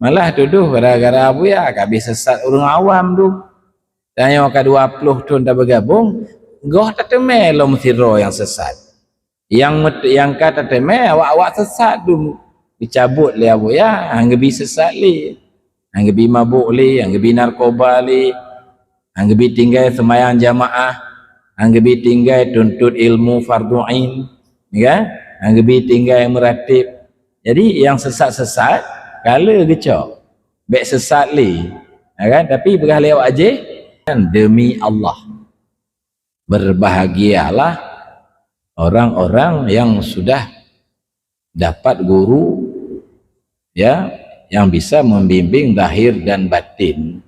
Malah tuduh gara-gara Buya habis sesat orang awam tu. Dan yang ke 20 tahun dah bergabung, goh tak temel lo mthiro yang sesat. Yang kata temel awak-awak sesat tu dicabut le Buya, hang gebi sesat le. Hang gebi mabuk le, hang gebi narkoba le. Hang gebi tinggal sembahyang jamaah, hang gebi tinggal tuntut ilmu fardu ain, ya. Hang gebi tinggal meratib. Jadi yang sesat-sesat kala gecok baik sesat li, kan? Tapi berhalai awak aje demi Allah, berbahagialah orang-orang yang sudah dapat guru, ya, yang bisa membimbing zahir dan batin.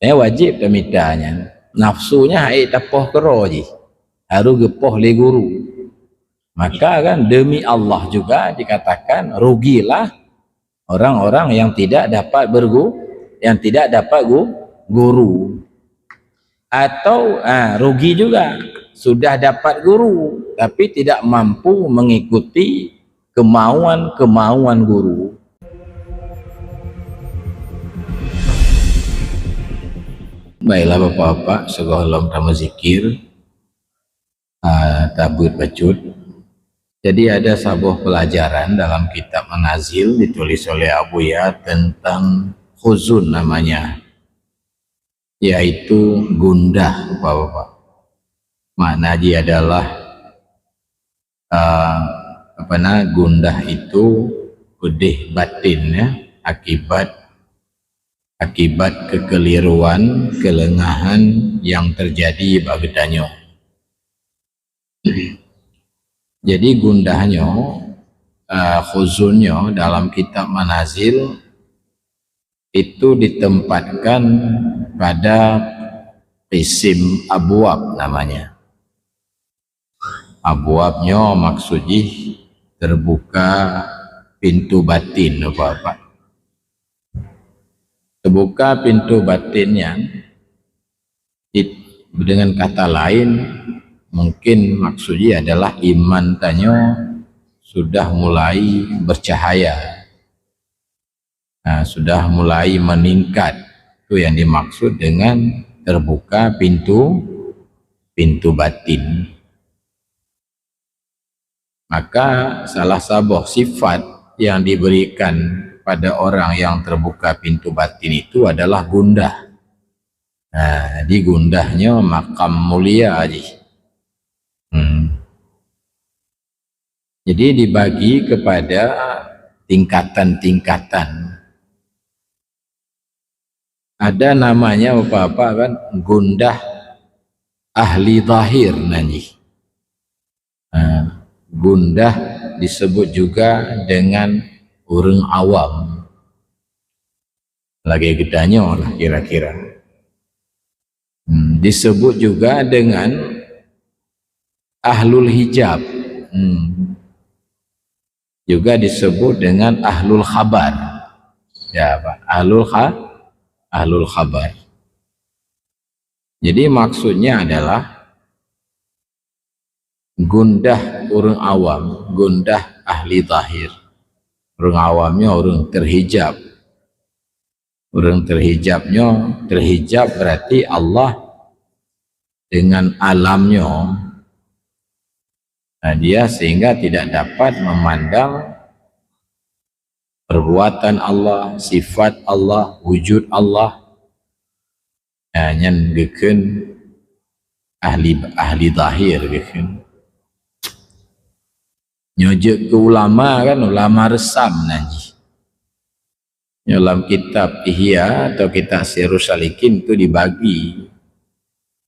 Wajib pemitanya nafsunya hai tapoh kero je, harus gepoh le guru. Maka kan demi Allah juga dikatakan rugilah orang-orang yang tidak dapat guru. Atau rugi juga sudah dapat guru tapi tidak mampu mengikuti kemauan guru. Baiklah bapak-bapak, segolah tamu zikir tabut bacut. Jadi ada sebuah pelajaran dalam kitab Manazil ditulis oleh Abuya tentang khuzun namanya, yaitu gundah bapak-bapak. Makna dia adalah gundah itu pedih batin, ya, akibat kekeliruan, kelengahan yang terjadi bagedanyo. Jadi gundahnya, khuzunnya dalam kitab Manazil itu ditempatkan pada isim abwab namanya. Abwabnya maksudnya terbuka pintu batin, Bapak. Terbuka pintu batinnya, dengan kata lain mungkin maksudnya adalah iman tanyo sudah mulai bercahaya, sudah mulai meningkat. Itu yang dimaksud dengan terbuka pintu batin. Maka salah satu sifat yang diberikan pada orang yang terbuka pintu batin itu adalah gundah. Di gundahnya makam mulia aja. Jadi dibagi kepada tingkatan-tingkatan. Ada namanya apa-apa kan, gundah ahli zahir nanti. Gundah disebut juga dengan orang awam. Lagi gedanya lah kira-kira. Disebut juga dengan ahlul hijab. Juga disebut dengan ahlul khabar. Ya, Pak. Ahlul khabar. Jadi maksudnya adalah gundah orang awam, gundah ahli zahir. Orang awamnya orang terhijab. Orang terhijabnya, terhijab berarti Allah dengan alamnya. Dia sehingga tidak dapat memandang perbuatan Allah, sifat Allah, wujud Allah. Yang geken ahli zahir geken. Nyojek ke ulama kan, ulama resam nanti. Dalam kitab Ihya atau kitab Sirrus Salikin itu dibagi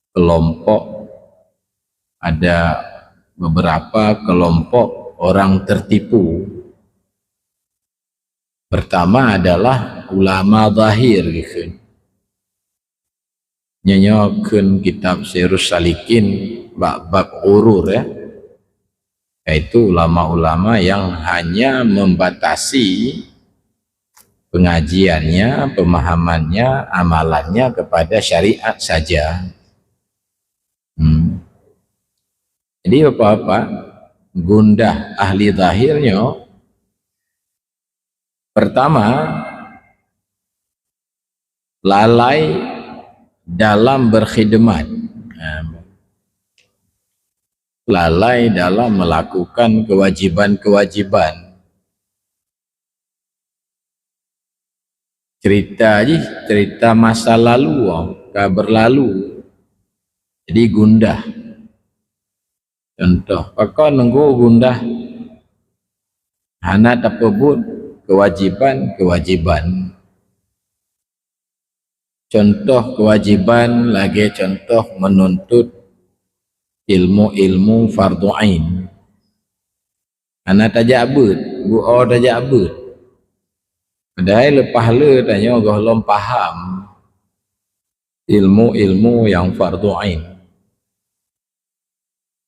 kelompok, ada beberapa kelompok orang tertipu. Pertama adalah ulama zahir gitu. Nyanyokan kitab Sirrus Salikin bab urur, ya, yaitu ulama-ulama yang hanya membatasi pengajiannya, pemahamannya, amalannya kepada syariat saja. Jadi apa-apa gundah ahli zahirnya pertama lalai dalam berkhidmat, lalai dalam melakukan kewajiban-kewajiban. Cerita masa lalu, berlalu, jadi gundah. Contoh, kau nunggu gundah hana tapebut kewajiban. Contoh kewajiban lagi, contoh menuntut ilmu fardu ain. Hana tajak abut, bu'o tajak abut. Padahal lepas le tanya golong paham ilmu yang fardu ain.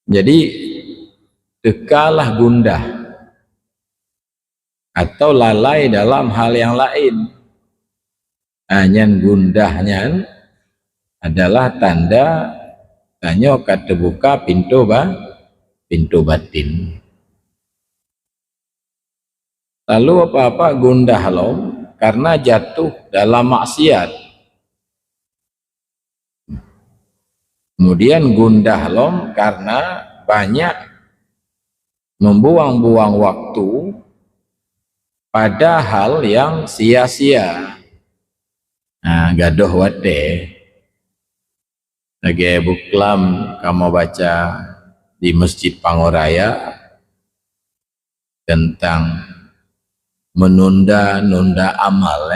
Jadi tekalah gundah atau lalai dalam hal yang lain. Anyan gundahnya adalah tanda tanya kata buka pintu batin. Lalu apa-apa gundah lo karena jatuh dalam maksiat. Kemudian gundah lo karena banyak membuang-buang waktu pada hal yang sia-sia. Gaduh wate. Lagi buklam kamu baca di Masjid Pangoraya tentang menunda amal,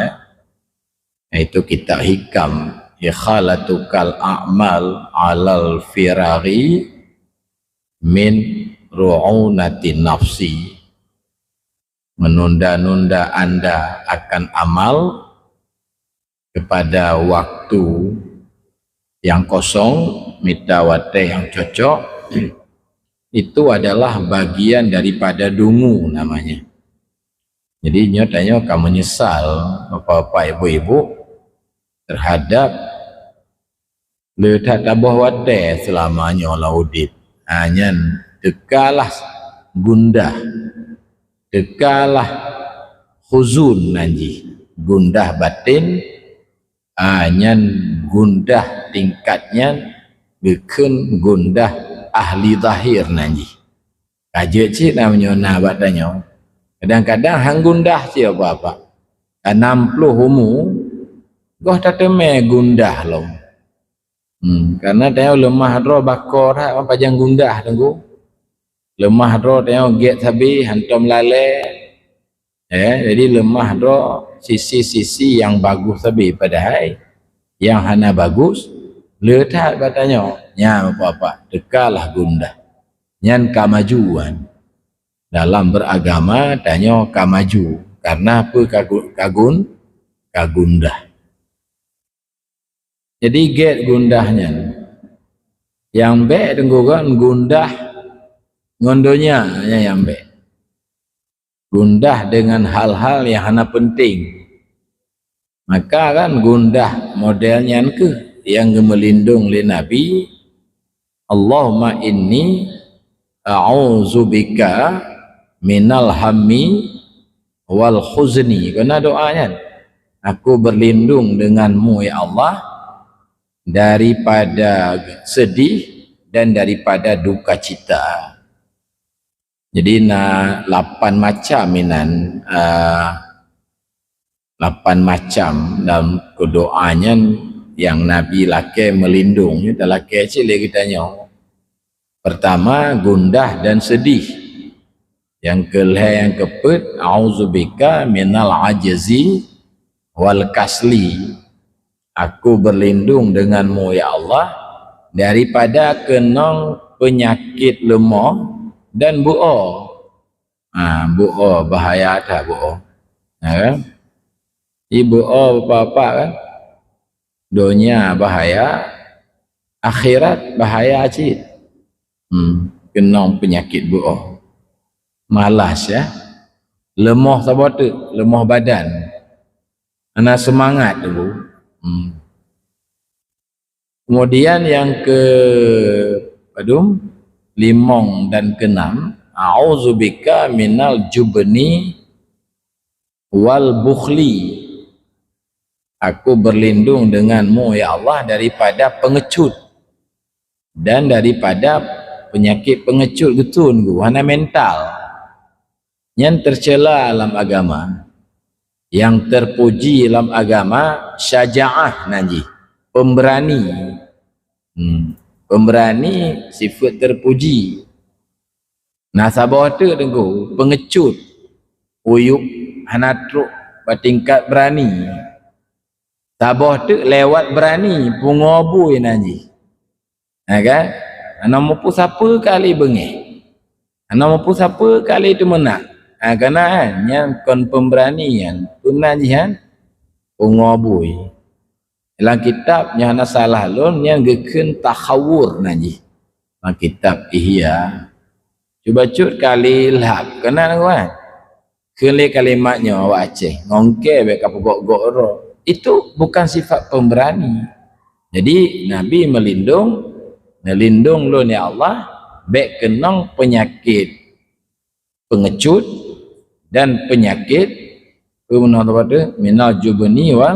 itu kitab hikam, ikhalatukal a'mal alal firari min ru'unati nafsi. Menunda-nunda Anda akan amal kepada waktu yang kosong, mitawate yang cocok, itu adalah bagian daripada dungu namanya. Jadi nyatanya kamu menyesal bapak-bapak ibu-ibu terhadap letak tabah wate selamanya laudit. Hanya dekalah gundah, dekalah khuzun nanti, gundah batin, hanya gundah tingkatnya bikin gundah ahli zahir nanti. Kaje cik namanya nabatanya. Kadang-kadang hang gundah siapa apa. 60 humu goh tateme gundah lo. Karena dia lemah dro bakor apa jang gundah tunggu. Lemah dro dia get sabi hantam lale. Jadi lemah dro sisi-sisi yang bagus sabi padahal yang hana bagus letak katanya nya apa-apa dekalah gundah. Nyan kamajuan. Dalam beragama tanya kamaju karena apa kagundah. Jadi get gundahnya yang be tenggugan gundah ngondonya yang be gundah dengan hal-hal yang hana penting, maka kan gundah modelnya ke yang melindung li Nabi, Allahumma inni a'udzubika minal hammi wal khuzni. Karena doanya, aku berlindung denganmu ya Allah daripada sedih dan daripada duka cita. Jadi 8 macam minan 8 macam dalam doanya yang Nabi laki melindung. Kita laki cile kita nyaw. Pertama gundah dan sedih. Yang yang keput, a'udzubika minal ajzi wal kasli. Aku berlindung denganmu ya Allah daripada kenong penyakit lemah dan bu'o. Bu'o bahaya tak bu'o. Kan? Bu'o apa-apa kan? Dunia bahaya, akhirat bahaya cik. Kenong penyakit bu'o. Malas ya, lemah sabatu, lemah badan, ana semangat dulu. Kemudian yang ke limong dan keenam, a'udzubika minal jubni wal bukhli. Aku berlindung denganmu ya Allah daripada pengecut dan daripada penyakit pengecut getun ku hana mental yang tercela dalam agama. Yang terpuji dalam agama syaja'ah nanti, pemberani. Pemberani sifat terpuji. Nah sabah tu tengku pengecut uyuk hanatruk bertingkat berani. Sabah tu lewat berani pungobui nanti. Kan? Ana mampu siapa kali bengih. Ana mampu siapa kali tu menang. Kerana kan yang kon pemberanian penajian pengobui dalam kitab yang nak salah lon yang geken takhawur naji dalam kitab Ihya cuba cut kali lap kena kan kali kalimatnya awak Aceh ngongke be kapogok ro itu bukan sifat pemberani. Jadi Nabi melindung lon ya Allah be kenang penyakit pengecut dan penyakit minal jubni wa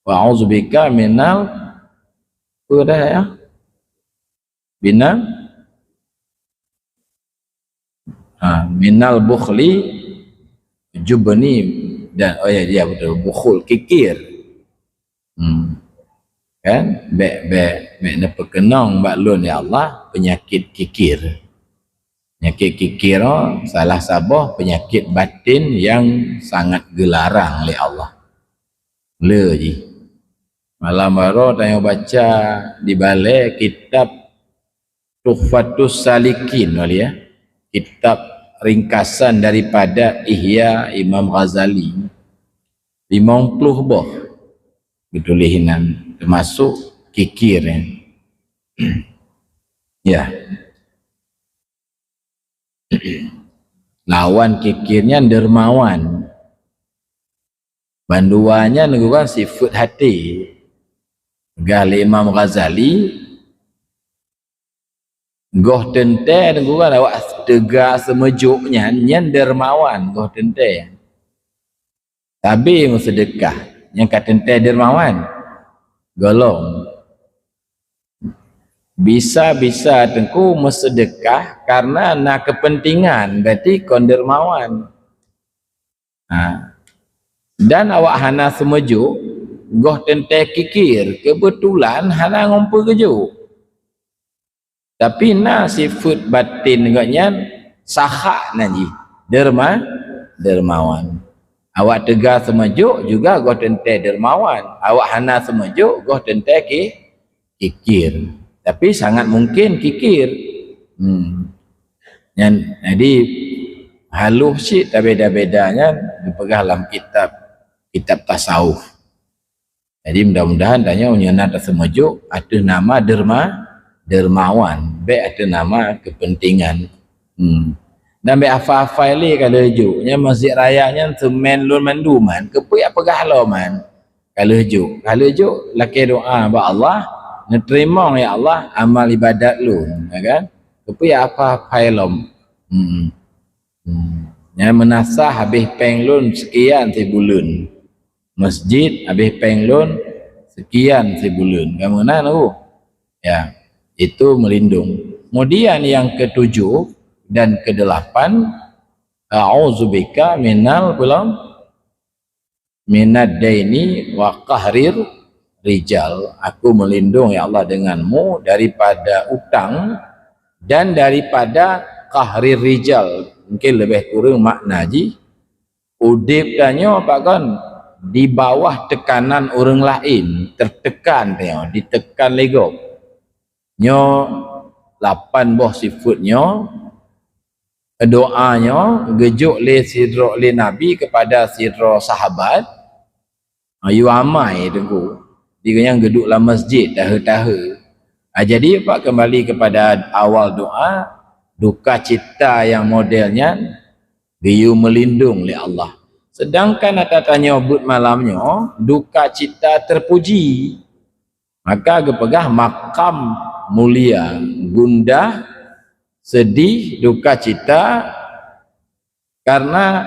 a'udzubika minal minal bukhli jubni dan dia betul bukhul kikir kan be na perkenang maklun ya Allah penyakit kikir. Penyakit kikir salah sabah penyakit batin yang sangat gelarang oleh Allah. Le je. Malam baru tanya baca di balai kitab Tuhfatus Salikin wali ya. Kitab ringkasan daripada Ihya Imam Ghazali. 50 buah ditulisan termasuk kikir ya. Ya. Lawan kikirnya dermawan, banduannya negara sifat hati. Gali Imam Ghazali goh tente negara awak tegak semejuknya nyan dermawan goh tente. Tapi mu sedekah yang kat tente dermawan golong bisa tengku bersedekah karena nak kepentingan berarti kon dermawan. Dan awak hana semejuk goh tente kikir kebetulan hana ngumpul kejuk tapi na sifat batin ngaknya sahak nanti dermawan. Awak tegar semejuk juga goh tente dermawan, awak hana semejuk goh tente kikir. Tapi sangat mungkin kikir. Jadi haluh sih tak beda-bedanya dipegang dalam kitab tasawuf. Jadi mudah-mudahan tanya unyana tersemejuk ada nama dermawan, be ada nama kepentingan. Dan be apa-apa li kalau hujuknya masjid rayanya semen lun manduman kepuy apa galau man. Kalau hujuk laki doa ba Allah nerima ya Allah amal ibadat lu kan tapi apa failom yang menasah habis penglun sekian sebulan masjid habis penglun sekian sebulan kemudian ya itu melindung. Kemudian yang ketujuh dan kedelapan a'udzubika minad daini wa qahrir rijal. Aku melindung ya Allah denganmu daripada utang dan daripada qahrir rijal. Mungkin lebih kurang makna ji udip danyo apa kan di bawah tekanan orang lain, tertekan dia, ditekan lego nyo 8 buah sifatnya doanya gejuk le sidro le nabi kepada sidro sahabat ayu amai tengku dia yang geduk dalam masjid tahu. Jadi Pak kembali kepada awal doa duka cita yang modelnya dia melindung oleh Allah. Sedangkan tanya but malamnya duka cita terpuji. Maka kepegah makam mulia, gundah, sedih, duka cita karena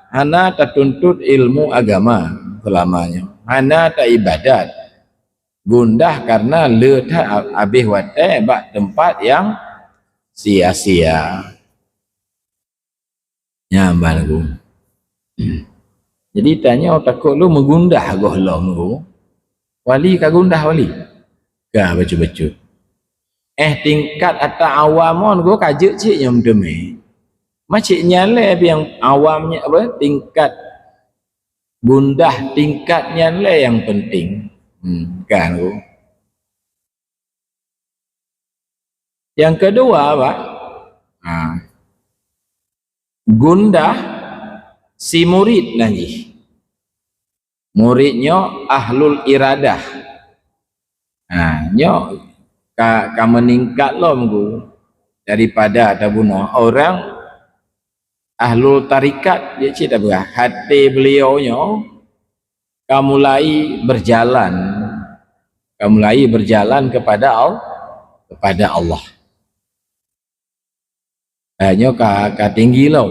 hana tertuntut ilmu agama selamanya. hana tak ibadat. Gundah karena le tak habis watai bak tempat yang sia-sia. Nyamban aku. Jadi tanya takut lu mengundah goh lu. Wali ka gundah wali. Ka baca-baca. Tingkat atau awamon go kajuk cik yang demi. Macik nyale yang awamnya apa tingkat gundah tingkatnya le yang penting. Kan go. Yang kedua apa? Gundah si murid nanti. Muridnya ahlul iradah. Nyo ka meningkat lo menggu daripada tabuno orang ahlul tarikat dia cerita berah hati beliaunya mulai berjalan kepada Allah. Hanya ka tinggi lo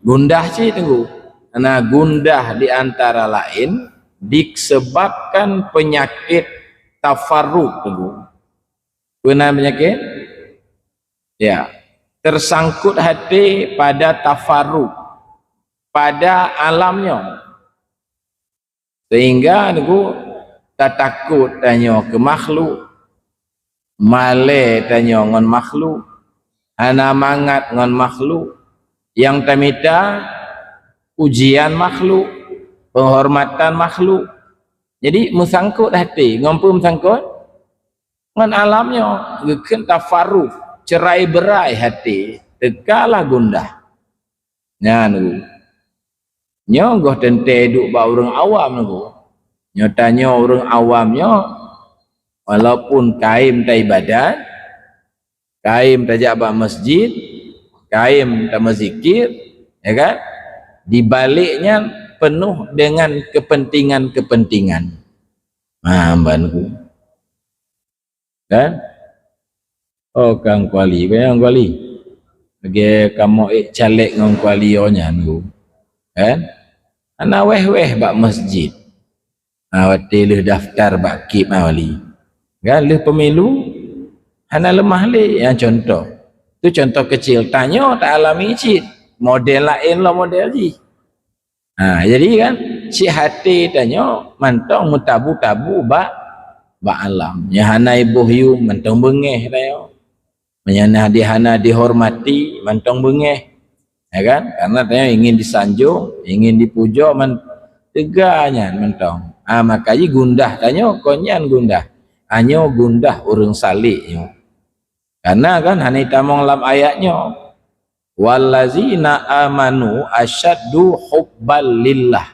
gundah sih tunggu. Nah gundah di antara lain disebabkan penyakit tafarruq tunggu. Benar penyakit? Ya, tersangkut hati pada tafarruq, pada alamnya. Sehingga tunggu tak takut tanya ke makhluk, male tanya ngon makhluk, hana mangat ngon makhluk, yang tamita ujian makhluk, penghormatan makhluk. Jadi mesangkut hati, ngompu mesangkut ngan alamnya, geken tafarruq, cerai berai hati, tekalah gundah. Nyan nyogoh tente duk ba orang awam nunggu. Nyotanya orang awamnya walaupun kaim ta ibadat, kaim ta jabat masjid, kaim ta zikir, ya kan? Di baliknya penuh dengan kepentingan-kepentingan. Banku. Kan? Oh kang kuali, bayang kuali. Bagi kamu caleg ngong kuali onya nunggu. Kan? Ana weh-weh bak masjid. Wati leh daftar bak kip wali. Kan leh pemilu hana lemah le yang contoh. Tu contoh kecil tanya tak alami cik. Model lain lah model ji. Jadi kan si hati tanya mantong mutabu-tabu bak alam. Ya hana ibuh yu mantong bengeh tayo. Menyana hana dihormati mantong bengeh. Ya kan? Karena tanya ingin disanjung, ingin dipuja teganya mentong. Makanya gundah tanya konyan gundah. Hanya gundah urang salik. Karena kan hana tamong lam ayatnya wallazina amanu asyaddu hubbal lillah.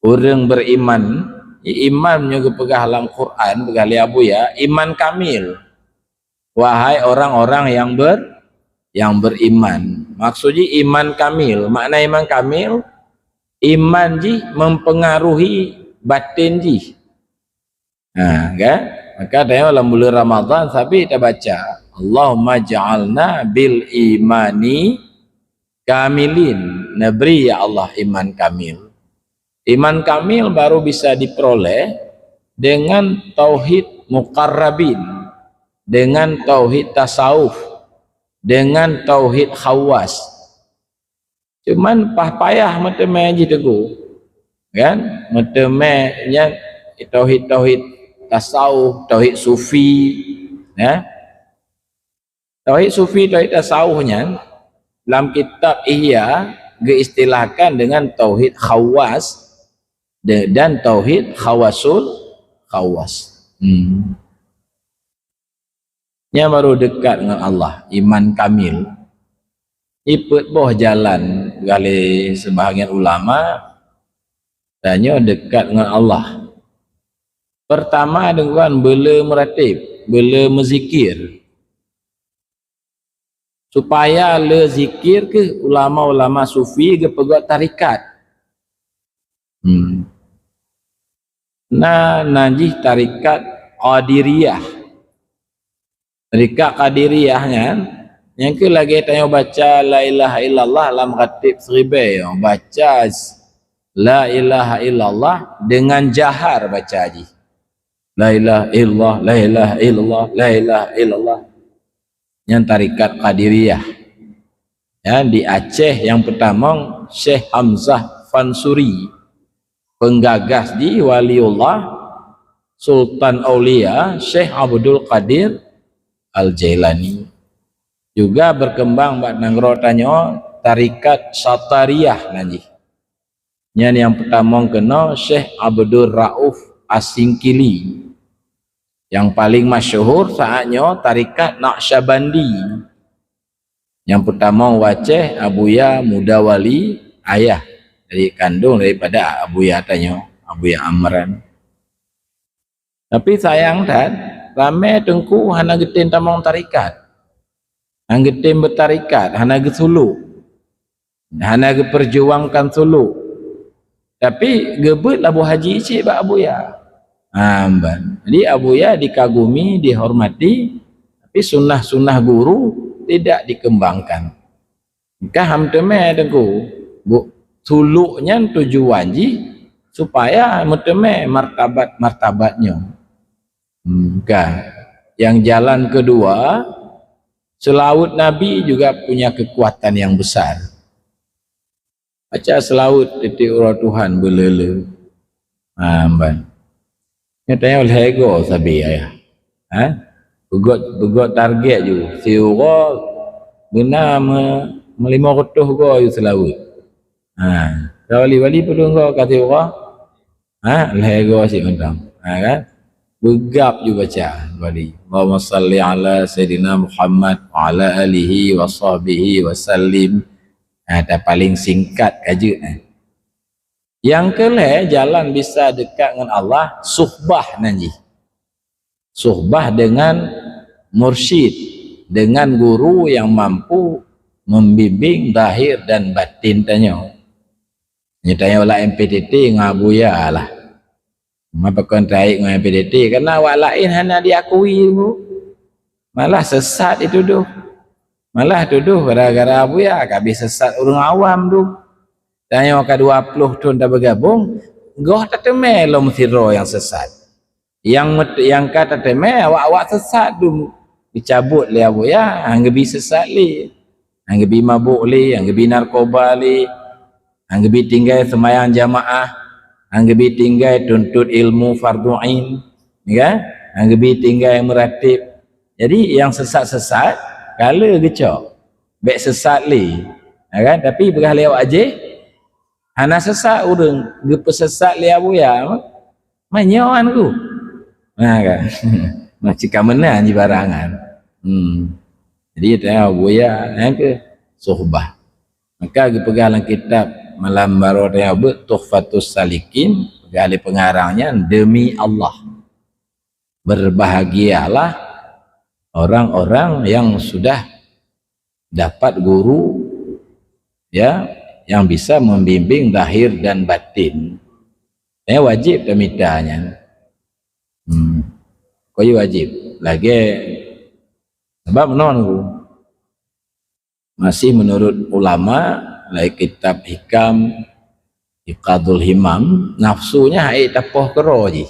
Orang beriman, imannya kepegah dalam Quran, pegah li abu ya, iman kamil. Wahai orang-orang yang beriman. Maksudnya iman kamil. Makna iman kamil, iman ji mempengaruhi batin ji. Kan? Maka dalam bulan Ramadan tapi kita baca Allahumma ja'alna bil imani kamilin. Nebri ya Allah iman kamil. Iman kamil baru bisa diperoleh dengan tauhid muqarrabin, dengan tauhid tasawuf, dengan tauhid khawas. Cuman payah meteme ji teguh. Kan? Metemenya tauhid tasawuf, tauhid sufi, ya. Tauhid sufi, tauhid tasawufnya dalam kitab Ihya diistilahkan dengan tauhid khawas dan tauhid khawasul khawas. Yang baru dekat dengan Allah, iman kamil. Ipet boh jalan kali sebahagian ulama tanya dekat dengan Allah. Pertama dengan bela meratib, bela mezikir. Supaya le zikir ke ulama-ulama sufi ke peguat tarikat. Najih tarikat Qadiriyah. Tarikat Qadiriyahnya yang ke lagi tanya baca la ilaha illallah dalam khatib seribai baca la ilaha illallah dengan jahar baca haji. La ilaha illallah, la ilaha illallah, la ilaha illallah. Yang tarikat Qadiriyah. Ya, di Aceh yang pertama Syekh Hamzah Fansuri, penggagas di Waliullah Sultan Aulia Syekh Abdul Qadir Al-Jailani. Juga berkembang bak nanggro tanyo tarikat Satariyah nanti. Yang pertama kena Syekh Abdul Rauf Asingkili. Yang paling masyhur saatnya tarikat Naqsyabandi. Yang pertama waceh Abuya Mudawali, ayah dari kandung daripada Abuya tanyo, Abuya Amran. Tapi sayang dan ramai tengku hana getin tamang tarikat. Hang getin bertarikat, hana gesulu. Hana perjuangkan sulu. Tapi gebet labu haji cik bak Abuya. Jadi Abuya dikagumi, dihormati, tapi sunnah-sunnah guru tidak dikembangkan. Maka hamteme tengku, suluknya tujuan ji supaya meteme martabatnya. Maka yang jalan kedua, selaut Nabi juga punya kekuatan yang besar. Baca selaut titik urut Tuhan belele. Nyatanya oleh ego sabi ayah. Begot target ju. Si uro benar melima rotuh go yu selaut. Wali-wali perlu go kata uro. Oleh ego si mentang. Kan? Begap ju baca wali. Allahumma salli ala Sayyidina Muhammad wa ala alihi wa sahbihi wa sallim. Ada paling singkat kaji. Yang kelih jalan bisa dekat dengan Allah, suhbah nanti. Suhbah dengan mursyid, dengan guru yang mampu membimbing zahir dan batin tanya. Nyatanya wala MPTT ngabuya lah. Apa kon taik dengan MPTT karena awak lain hanya diakui itu. Malah sesat itu doh. Malah tuduh gara-gara abuya kabeh sesat orang awam tu. Dan yang ke 20 tahun dah bergabung, goh tak temel lo mthiro yang sesat. Yang kata temel awak-awak sesat tu dicabut le abuya, anggebi sesat le. Anggebi mabuk le, anggebi narkoba le. Anggebi tinggal sembahyang jamaah, anggebi tinggal tuntut ilmu fardu ain, ya? Anggebi tinggal meratib. Jadi yang sesat-sesat kala gecok baik sesat li, kan? Tapi berah lewat aje hana sesat urang gepesesat li abuya manyawan ku kan macam kamenan di barangan. Jadi tanya abuya ke suhbah, maka dipegang dalam kitab malam baru tanya Tuhfatus Salikin, pegali pengarangnya demi Allah berbahagialah orang-orang yang sudah dapat guru ya yang bisa membimbing zahir dan batin. Wajib pemitanya. Kau wajib. Lagi sebab menunggu masih menurut ulama like kitab Hikam Iqadul Himam, nafsunya hai tapoh kero je.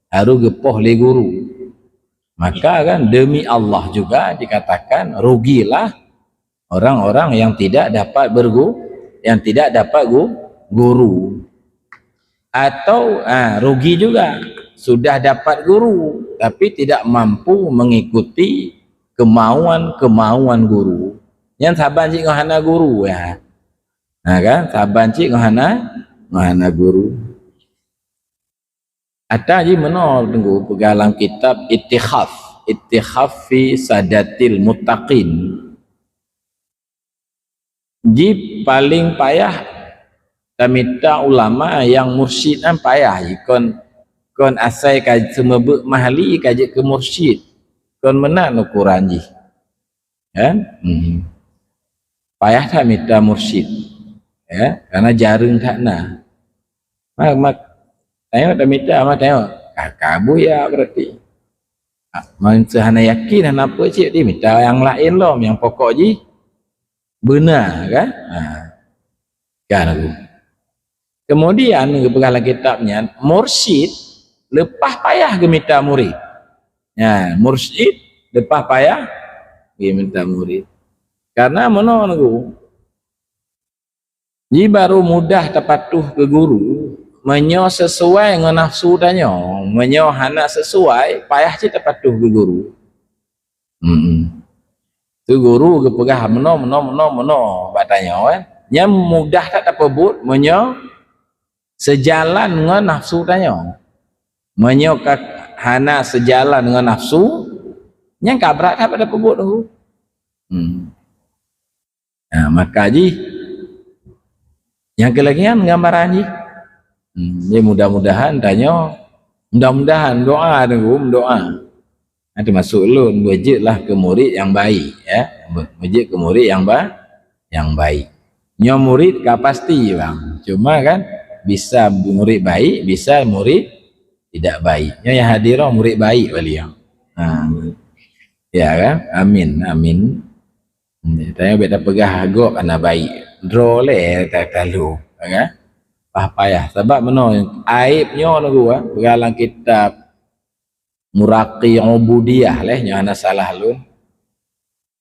Harus gepoh li guru. Maka kan demi Allah juga dikatakan rugilah orang-orang yang tidak dapat guru. Atau rugi juga sudah dapat guru tapi tidak mampu mengikuti kemauan guru. Yang saban cik ngohana guru ya. Kan saban cik ngohana guru. Ada je menol tunggu pegalang kitab Ittikhaf fi Sadatil Muttaqin. Ji paling payah tamita ulama yang mursyid payah kon asai kaj semebuk mahli kaj ke mursyid kon menan ukuran ji kan payah tamita mursyid ya karena jaring tak na mak tengok tamita mak tengok kakak buya berarti sehana yakin apa cik dia minta yang lain lom yang pokok ji benar kan kan aku Kemudian pegang kitabnya mursyid lepas payah ke minta murid. Ya, mursyid lepas payah ke minta murid. Karena mana nunggu? Ji baru mudah terpatuh ke guru, menyo sesuai dengan nafsu tanya, menyo hana sesuai payah je terpatuh ke guru. Tu guru ke pegah meno batanya kan. Nya mudah tak terpebut menyo sejalan dengan nafsu tanya. Menyo hana sejalan dengan nafsu, nya kabrak tak pada pebut tu. Nah, maka ji yang kelagian gambaran ji. Dia mudah-mudahan tanya, mudah-mudahan doa tunggu doa. Nanti masuk lu wajiblah ke murid yang baik ya. Wajib ke murid yang baik. Nyo murid ka pasti bang. Cuma kan bisa murid baik, bisa murid tidak baik. Nyo yang hadir murid baik beliau. Ya kan? Amin, amin. Tanya beta pegah agak ana baik. Drole tak talu, kan? Payah sebab meno aibnya nunggu pegalang kitab Muraqi Ubudiyah leh ana salah lu.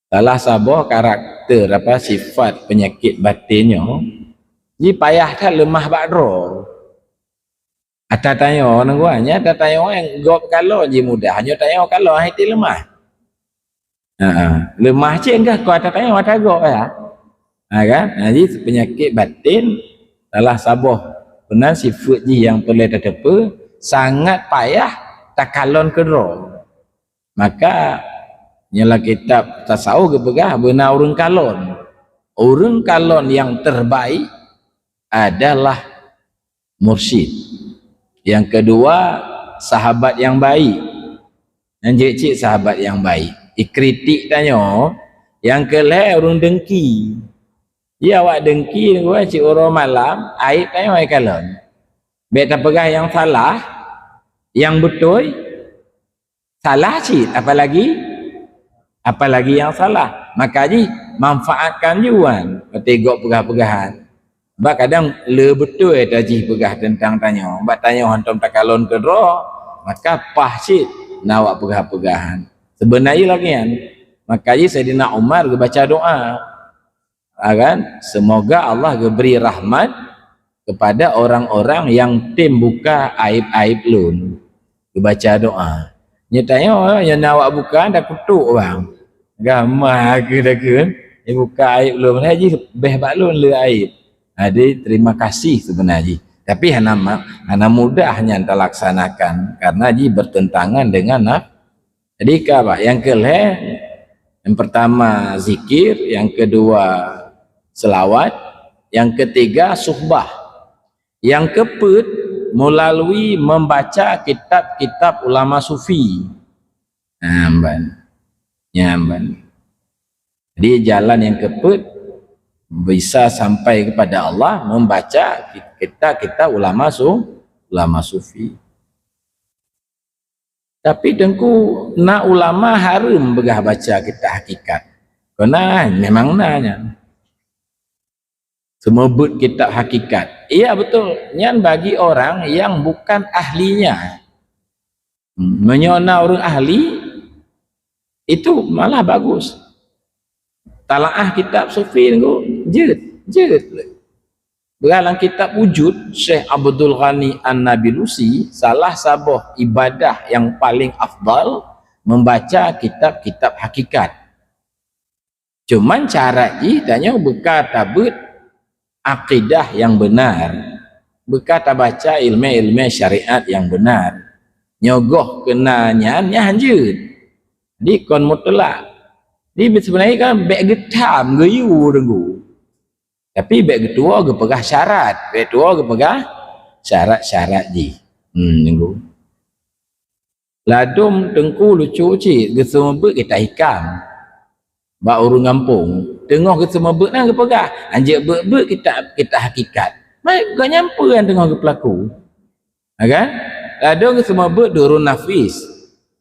Salah sabah karakter apa sifat penyakit batinnya. Ji payah tak lemah bakro. Ada tanya nunggu hanya ada tanya yang gop kalau ji mudah hanya tanya kalau hati lemah. Lemah je enggak kau ada tanya ada gop ya. Kan? Jadi penyakit batin salah sabah benar sifat ji yang boleh terdepa sangat payah takalon kedro. Maka nyala kitab tasawuf ke pegah benar urang kalon. Urang kalon yang terbaik adalah mursyid. Yang kedua sahabat yang baik. Yang cik sahabat yang baik. Ikritik tanya. Yang kelih urang dengki. Ya awak dengki gua cik orang malam, aib tanya ai kalon. Beta pegah yang salah, yang betul salah cik, apalagi yang salah. Maka ji manfaatkan juan, tegok pegah-pegahan. Sebab kadang le betul taji pegah tentang tanya. Bak tanya hantam takalon ke dro, maka pah cik nak awak pegah-pegahan. Sebenarnya lagi kan. Maka ji Saidina Umar baca doa. Kan semoga Allah beri rahmat kepada orang-orang yang tim buka aib-aib lun. Baca doa. Nyatanya yang awak buka dah kutuk bang. Gamah ke dah ke. Dia buka aib lun. Haji beh bak lun le aib. Jadi terima kasih sebenarnya. Tapi hana mudahnya anda laksanakan karena ji bertentangan dengan jadi apa? Yang kelih yang pertama zikir, yang kedua selawat, yang ketiga suhbah, yang keempat melalui membaca kitab-kitab ulama sufi. Nyamban. Jadi jalan yang keempat bisa sampai kepada Allah membaca kitab-kitab ulama sufi. Tapi dengku nak ulama harum begah baca kitab hakikat. Karena memang nanya. Semebut kitab hakikat. Iya betul. Nyan bagi orang yang bukan ahlinya. Menyona orang ahli itu malah bagus. Talaah kitab sufi itu jet. Dalam kitab wujud Syekh Abdul Ghani An-Nabilusi salah sabah ibadah yang paling afdal membaca kitab-kitab hakikat. Cuman cara tanya berkata akidah yang benar, berkata baca ilmu syariat yang benar, nyogoh kenanya hanjut di kon mutlak di sebenarnya kan bek getam geyu denggu tapi bek ketua ke pegah syarat, bek ketua ke pegah syarat-syarat ji denggu ladum tengku lucu cik ke semua kita hikam bak urung kampung tengah ke semua ber nang ke pegah anjek ber kita hakikat baik gak nyampe kan tengah ke pelaku kan ladum ke semua ber durun nafis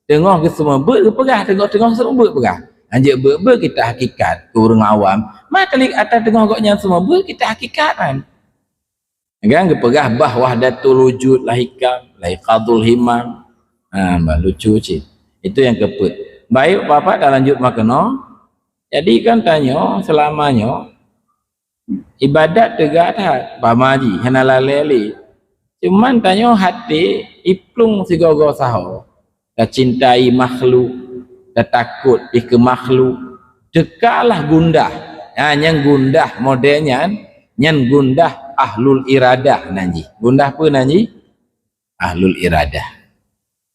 tengah ke semua ber ke pegah tengah semua ber pegah anjek ber kita hakikat ke urung awam mak kali atas tengah goknya semua ber kita hakikat kan kan gepegah bah wahdatul wujud lahikam lahikadul himam. Lucu cik. Itu yang keput. Baik bapak dah lanjut makna. Jadi kan tanya selamanya ibadat tegak tak pamaji hana laleli. Cuman tanya hati iplung sigogo saho. Dah cintai makhluk, dah takut ke makhluk. Dekalah gundah. Yang gundah modelnya nyan gundah ahlul iradah nanji. Gundah apa nanji? Ahlul iradah.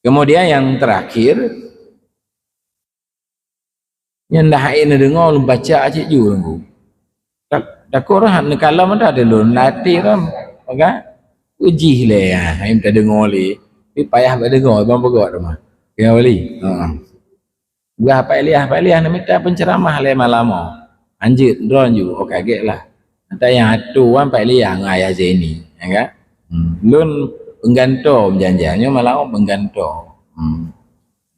Kemudian yang terakhir yang dah ini dengar lu baca cik ju lu. Tak korang nak kalau mana ada lu latih ram, maka uji le ya. Aim tak dengar le. Tapi payah tak dengar bang pegot mah. Ya wali. Gua Pak Eliah nak minta penceramah le malam. Anjir drone ju. Oh kaget lah. Ada yang atu wan Pak Eliah ngaya Zaini, ya kan? Lun penggantung janjiannya malah penggantung.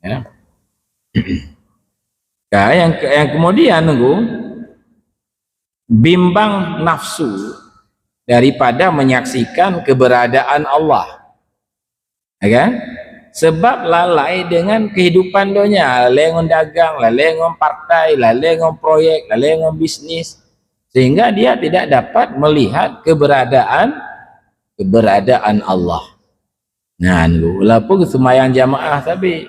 Ya. Yang kemudian nunggu bimbang nafsu daripada menyaksikan keberadaan Allah, ya kan? Sebab lalai dengan kehidupan dunia, lalai dengan dagang, lalai dengan partai, lalai dengan proyek, lalai dengan bisnis, sehingga dia tidak dapat melihat keberadaan Allah. Nah, walaupun semayang jamaah tapi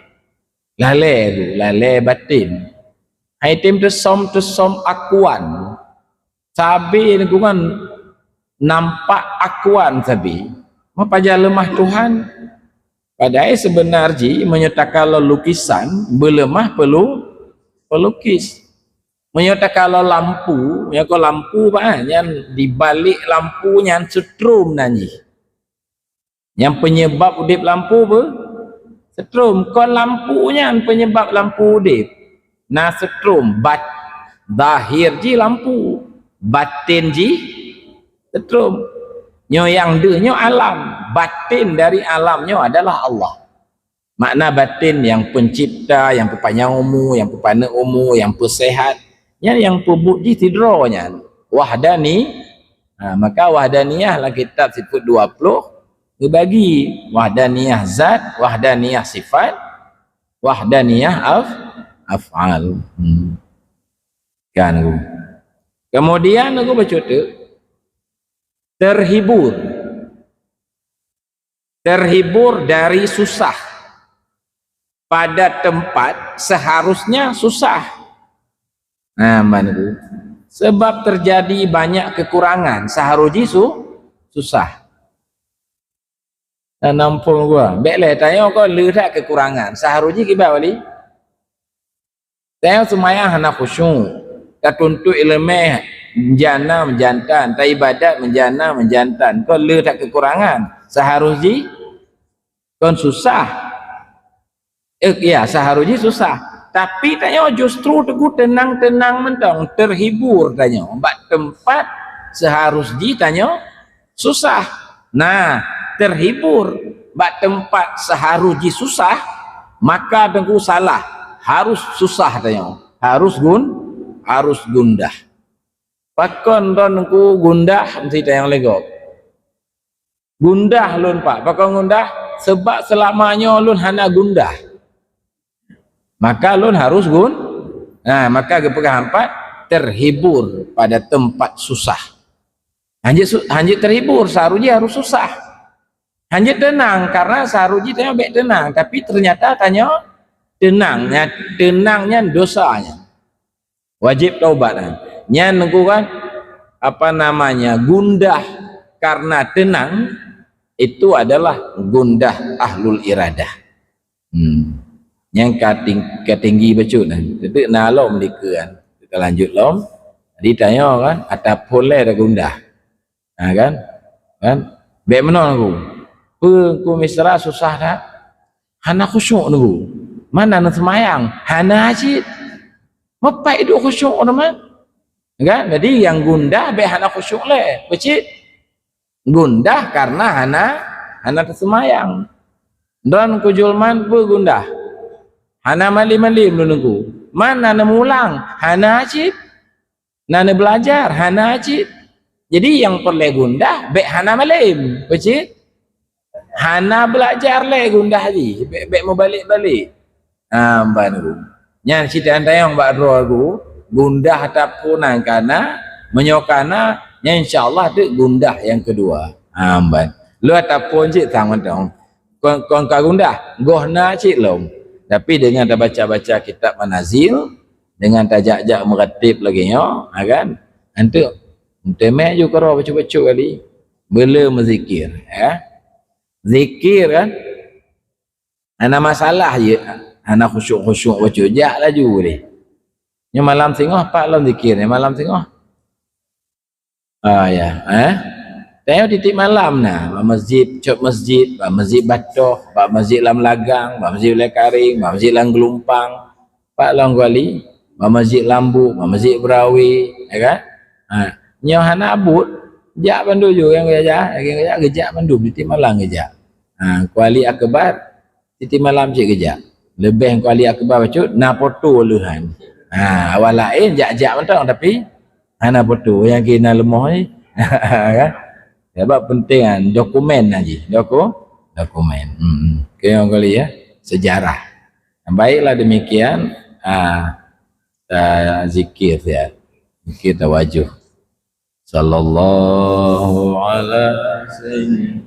lalai batin. Item tu som akuan. Sabi ni kan nampak akuan sabi. Apa lemah Tuhan? Padahal sebenarnya menyatakan lukisan berlemah pelukis. Menyatakan lampu, ya ko lampu apa? Yang di balik lampu yang setrum nanti. Yang penyebab udip lampu apa? Setrum. Kon lampunya penyebab lampu udip. Nah setrum. Zahir ji lampu. Batin ji setrum. Nyo yang nyo alam. Batin dari alamnya adalah Allah. Makna batin yang pencipta, yang pepanjang umur, yang pepana umur, yang pesehat. Yang pebut ji tidronya. Wahdani. Maka wahdaniyah lah kitab sifat 20. Dibagi wahdaniyah zat, wahdaniyah sifat, wahdaniyah af'al. Kan aku. Kemudian aku baca tu terhibur dari susah pada tempat seharusnya susah. Nah, mana sebab terjadi banyak kekurangan seharusnya susah. Dan nampung gua bekle tanya kau lihat kekurangan seharusnya kibat wali tanya semayang hana khusyuk tertuntuk ilmu menjana menjantan tak ibadat menjana menjantan kau lihat kekurangan seharusnya kau susah ya seharusnya susah tapi tanya justru teguh tenang-tenang mentang terhibur tanya mbak tempat seharusnya tanya susah. Nah terhibur bak tempat seharusnya susah maka tengku salah harus susah tanya harus gundah pakon tengku gundah mesti tanya lego gundah lun pak pakon gundah sebab selamanya lun hana gundah maka lun harus nah maka kepegah empat terhibur pada tempat susah hanjit terhibur seharusnya harus susah. Hanya tenang karena seharusnya tanya baik tenang tapi ternyata tanya tenangnya dosanya wajib taubat nya nunggu kan apa namanya gundah karena tenang itu adalah gundah ahlul iradah yang ketinggi betul itu nalom dikean kita lanjut lom jadi tanya kan ada boleh ada gundah kan baik mana aku ku misra susah tak hana khusyuk nunggu mana nak semayang hana ajid apa itu khusyuk nama kan jadi yang gundah be hana khusyuk le becik gundah karena hana tersemayang dan kujulman pu gundah hana mali-mali menunggu mana nak mulang hana ajid nak belajar hana ajid Jadi yang perlu gundah bek hana malim pecik hana belajar le gundah ji bek mau balik-balik banu nya cerita antayang bak dro gundah tapunan kana menyokana nya insyaallah tu gundah yang kedua ban lu ataupun cik tangan dong kon ka gundah gohna cik lom tapi dengan dah baca-baca kitab manazil dengan tajak-jak meratib lagi yo kan antu temek ju karo baca-baca kali bela menzikir zikir kan ana masalah je ana khusyuk-khusyuk baca jak laju boleh nya malam tengah pak lam zikir malam tengah ya tengok titik malam nah masjid cok masjid masjid batoh masjid lam lagang masjid lam karing masjid lam gelumpang pak lam kuali masjid lambu masjid berawi kan nyo hana abut jak bandu jo yang gejak bandu titik malam gejak kuali akbar titik malam cik gejak lebih kuali akbar bacut na foto luhan awal lain jak-jak mentang tapi hana foto yang kena lemah ni kan sebab penting kan dokumen aja dokumen kaya kali ya sejarah baiklah demikian zikir ya zikir tawajuh sallallahu ala sayyidina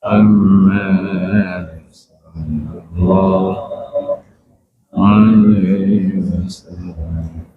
Muhammad sallallahu alaihi wasallam